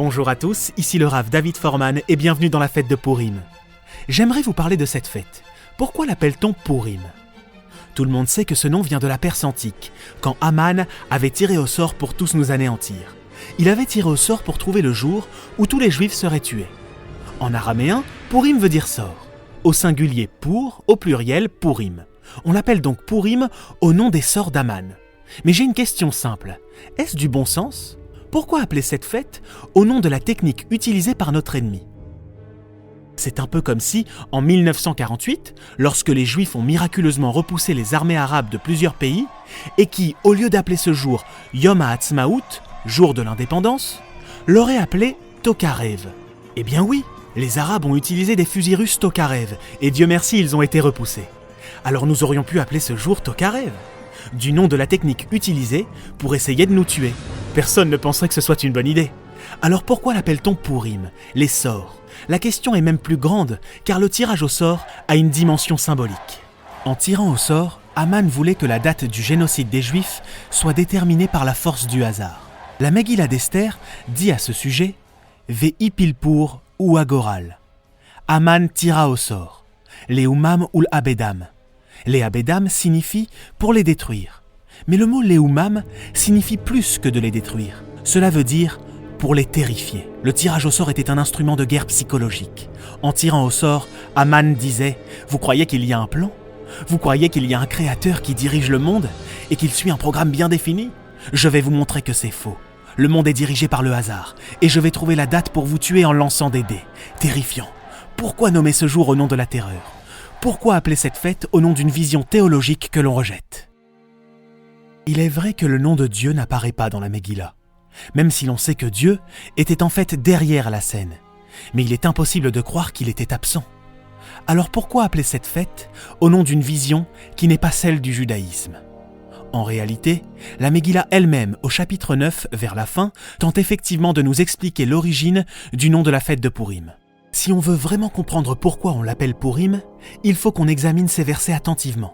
Bonjour à tous, ici le Rav David Forman et bienvenue dans la fête de Pourim. J'aimerais vous parler de cette fête. Pourquoi l'appelle-t-on Pourim ? Tout le monde sait que ce nom vient de la Perse antique, quand Haman avait tiré au sort pour tous nous anéantir. Il avait tiré au sort pour trouver le jour où tous les Juifs seraient tués. En araméen, Pourim veut dire sort. Au singulier pour, au pluriel Pourim. On l'appelle donc Pourim au nom des sorts d'Haman. Mais j'ai une question simple. Est-ce du bon sens ? Pourquoi appeler cette fête au nom de la technique utilisée par notre ennemi ? C'est un peu comme si, en 1948, lorsque les Juifs ont miraculeusement repoussé les armées arabes de plusieurs pays, et qui, au lieu d'appeler ce jour Yom HaAtzmaout, jour de l'indépendance, l'auraient appelé Tokarev. Eh bien oui, les Arabes ont utilisé des fusils russes Tokarev, et Dieu merci, ils ont été repoussés. Alors nous aurions pu appeler ce jour Tokarev, du nom de la technique utilisée pour essayer de nous tuer. Personne ne penserait que ce soit une bonne idée. Alors pourquoi l'appelle-t-on Pourim, les sorts ? La question est même plus grande, car le tirage au sort a une dimension symbolique. En tirant au sort, Haman voulait que la date du génocide des Juifs soit déterminée par la force du hasard. La Megillah d'Esther dit à ce sujet « Ve'ipilpur ou agoral ». Haman tira au sort. Les Umam ou l'Abedam. Les Abedam signifie « pour les détruire ». Mais le mot « Léoumam » signifie plus que de les détruire. Cela veut dire « pour les terrifier ». Le tirage au sort était un instrument de guerre psychologique. En tirant au sort, Haman disait « Vous croyez qu'il y a un plan ? Vous croyez qu'il y a un créateur qui dirige le monde et qu'il suit un programme bien défini ? Je vais vous montrer que c'est faux. Le monde est dirigé par le hasard et je vais trouver la date pour vous tuer en lançant des dés. Terrifiant. Pourquoi nommer ce jour au nom de la terreur ? Pourquoi appeler cette fête au nom d'une vision théologique que l'on rejette ? Il est vrai que le nom de Dieu n'apparaît pas dans la Megillah, même si l'on sait que Dieu était en fait derrière la scène. Mais il est impossible de croire qu'il était absent. Alors pourquoi appeler cette fête au nom d'une vision qui n'est pas celle du judaïsme ? En réalité, la Megillah elle-même, au chapitre 9, vers la fin, tente effectivement de nous expliquer l'origine du nom de la fête de Pourim. Si on veut vraiment comprendre pourquoi on l'appelle Pourim, il faut qu'on examine ces versets attentivement.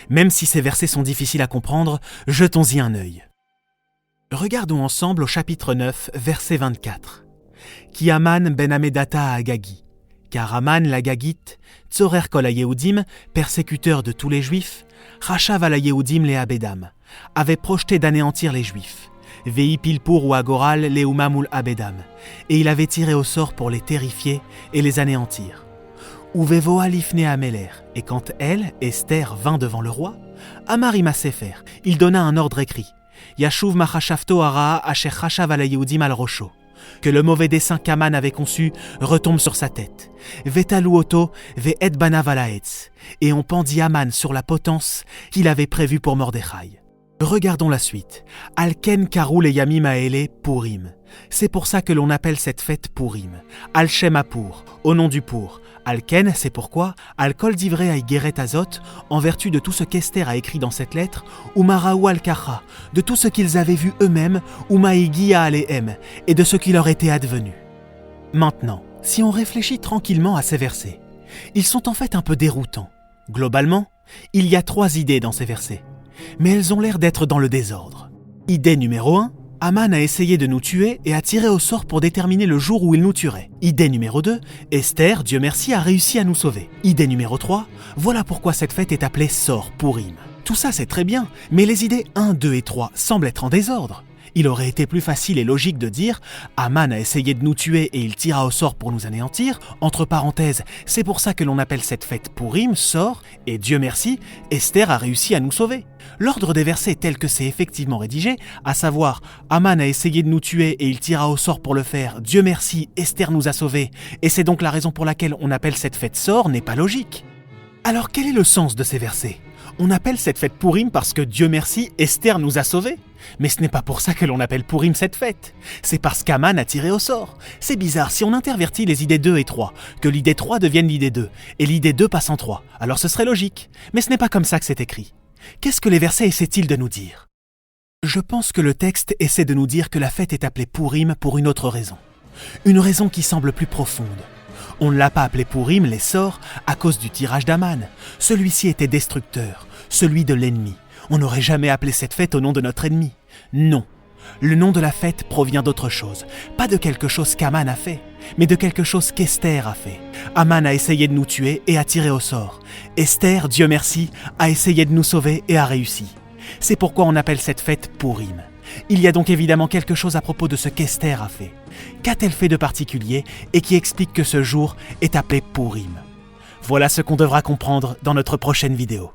Même si ces versets sont difficiles à comprendre, jetons-y un œil. Regardons ensemble au chapitre 9, verset 24. Ki Haman ben Hamedata Agagi. Car Haman l'Agagite, Tzorer kol ha-Yehudim, persécuteur de tous les Juifs, Rachav al ha-Yehudim le Abedam, avait projeté d'anéantir les Juifs. Vei pilpur ou agoral le umamul Abedam. Et il avait tiré au sort pour les terrifier et les anéantir. Uvevoa lifne Ameler, et quand elle, Esther, vint devant le roi, Amar ima sefer, il donna un ordre écrit, Yashuv machashavto hara asher chashav al ha-Yehudim al rosho, que le mauvais dessein qu'Haman avait conçu retombe sur sa tête. Vetalu oto ve'et banav al ha'etz, et on pendit Haman sur la potence qu'il avait prévue pour Mordechai. Regardons la suite. Alken karou le yamim ha'ele Pourim. C'est pour ça que l'on appelle cette fête Pourim. Al Shem HaPour, au nom du Pour. Alken, c'est pourquoi, Al-Kol divrei ha-Igeret Azot, en vertu de tout ce qu'Esther a écrit dans cette lettre, ou Maraou al-Kacha, de tout ce qu'ils avaient vu eux-mêmes, ou Maïgia alehem, et de ce qui leur était advenu. Maintenant, si on réfléchit tranquillement à ces versets, ils sont en fait un peu déroutants. Globalement, il y a 3 idées dans ces versets, mais elles ont l'air d'être dans le désordre. Idée numéro 1, Haman a essayé de nous tuer et a tiré au sort pour déterminer le jour où il nous tuerait. Idée numéro 2, Esther, Dieu merci, a réussi à nous sauver. Idée numéro 3, voilà pourquoi cette fête est appelée Sor Pourim. Tout ça c'est très bien, mais les idées 1, 2 et 3 semblent être en désordre. Il aurait été plus facile et logique de dire « Haman a essayé de nous tuer et il tira au sort pour nous anéantir », entre parenthèses, c'est pour ça que l'on appelle cette fête Pourim, Sor, et Dieu merci, Esther a réussi à nous sauver. L'ordre des versets tel que c'est effectivement rédigé, à savoir « Haman a essayé de nous tuer et il tira au sort pour le faire, Dieu merci, Esther nous a sauvés, et c'est donc la raison pour laquelle on appelle cette fête Sor » n'est pas logique. Alors quel est le sens de ces versets ? On appelle cette fête Pourim parce que Dieu merci, Esther nous a sauvés. Mais ce n'est pas pour ça que l'on appelle Pourim cette fête. C'est parce qu'Haman a tiré au sort. C'est bizarre, si on intervertit les idées 2 et 3, que l'idée 3 devienne l'idée 2, et l'idée 2 passe en 3, alors ce serait logique. Mais ce n'est pas comme ça que c'est écrit. Qu'est-ce que les versets essaient-ils de nous dire ? Je pense que le texte essaie de nous dire que la fête est appelée Pourim pour une autre raison. Une raison qui semble plus profonde. On ne l'a pas appelé Pourim, les sorts, à cause du tirage d'Haman. Celui-ci était destructeur, celui de l'ennemi. On n'aurait jamais appelé cette fête au nom de notre ennemi. Non. Le nom de la fête provient d'autre chose, pas de quelque chose qu'Aman a fait, mais de quelque chose qu'Esther a fait. Aman a essayé de nous tuer et a tiré au sort. Esther, Dieu merci, a essayé de nous sauver et a réussi. C'est pourquoi on appelle cette fête Pourim. Il y a donc évidemment quelque chose à propos de ce qu'Esther a fait. Qu'a-t-elle fait de particulier et qui explique que ce jour est appelé Pourim? Voilà ce qu'on devra comprendre dans notre prochaine vidéo.